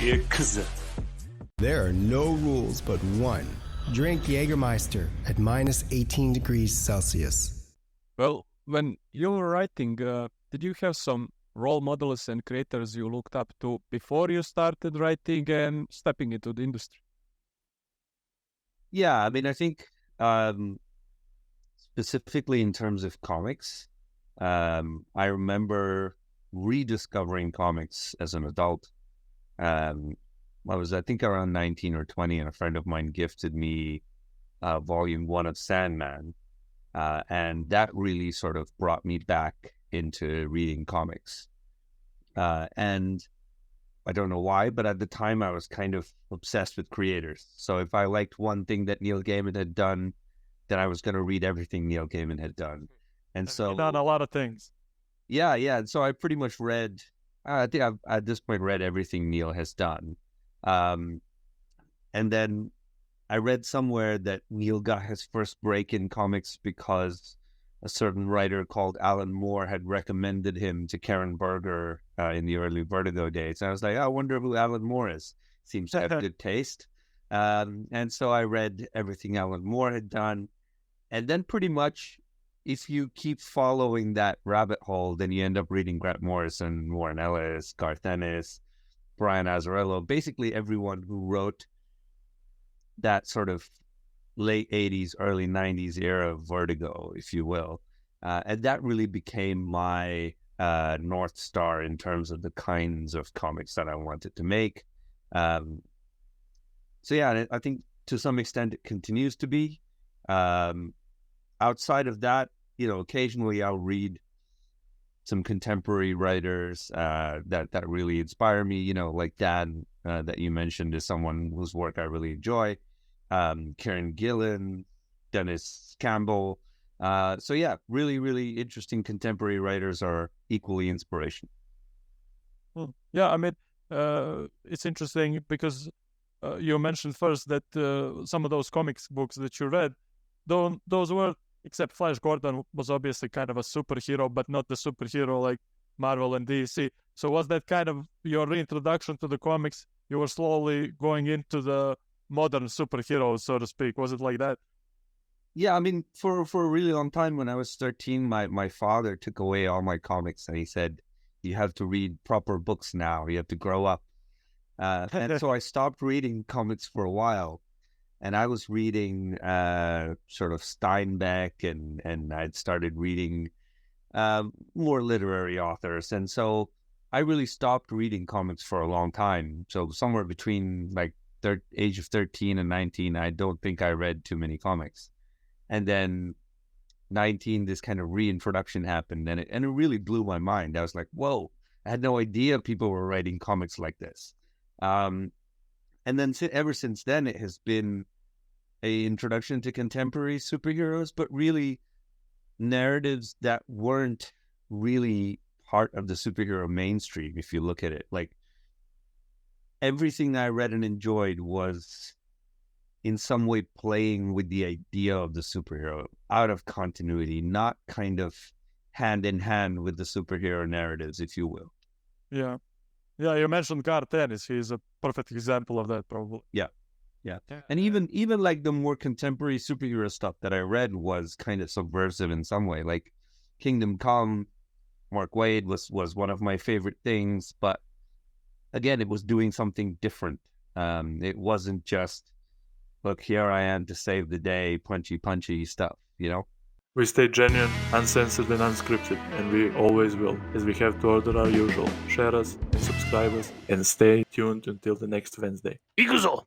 X. There are no rules but one. Drink Jägermeister at minus 18 degrees Celsius. Well, when you were writing, did you have some role models and creators you looked up to before you started writing and stepping into the industry? Yeah, I mean, I think specifically in terms of comics, I remember rediscovering comics as an adult. I think, around 19 or 20, and a friend of mine gifted me volume 1 of Sandman. And that really sort of brought me back into reading comics. And I don't know why, but at the time I was kind of obsessed with creators. So if I liked one thing that Neil Gaiman had done, then I was going to read everything Neil Gaiman had done. And so... You've done a lot of things. Yeah. And so I pretty much read, I think I've at this point read everything Neil has done. And then I read somewhere that Neil got his first break in comics because a certain writer called Alan Moore had recommended him to Karen Berger in the early Vertigo days. And I was like, I wonder who Alan Moore is. Seems to have good taste. And so I read everything Alan Moore had done. And then pretty much, if you keep following that rabbit hole, then you end up reading Grant Morrison, Warren Ellis, Garth Ennis, Brian Azzarello, basically everyone who wrote that sort of late 80s, early 90s era of Vertigo, if you will. And that really became my North Star in terms of the kinds of comics that I wanted to make. So yeah, I think to some extent it continues to be. Outside of that, occasionally I'll read some contemporary writers that really inspire me, like Dan that you mentioned is someone whose work I really enjoy. Karen Gillan, Dennis Campbell. So yeah, really, really interesting contemporary writers are equally inspirational. Yeah, I mean, it's interesting because you mentioned first that some of those comics books that you read, those were, except Flash Gordon was obviously kind of a superhero, but not the superhero like Marvel and DC. So was that kind of your reintroduction to the comics? You were slowly going into the modern superheroes, so to speak. Was it like that? Yeah, I mean, for a really long time when I was 13, my father took away all my comics and he said, you have to read proper books now. You have to grow up. And so I stopped reading comics for a while. And I was reading sort of Steinbeck and I'd started reading more literary authors. And so I really stopped reading comics for a long time. So somewhere between like age of 13 and 19, I don't think I read too many comics. And then 19, this kind of reintroduction happened and it really blew my mind. I was like, whoa, I had no idea people were writing comics like this. And then ever since then, it has been an introduction to contemporary superheroes, but really narratives that weren't really part of the superhero mainstream, if you look at it. Like, everything I read and enjoyed was in some way playing with the idea of the superhero, out of continuity, not kind of hand in hand with the superhero narratives, if you will. Yeah. Yeah, you mentioned Garth Ennis. He's a perfect example of that, probably. Yeah. And even like the more contemporary superhero stuff that I read was kind of subversive in some way. Like Kingdom Come, Mark Waid was one of my favorite things, but again, it was doing something different. It wasn't just, look, here I am to save the day, punchy stuff, We stay genuine, uncensored and unscripted, and we always will, as we have to order our usual. Share us and subscribe us, and stay tuned until the next Wednesday. Ikuzo!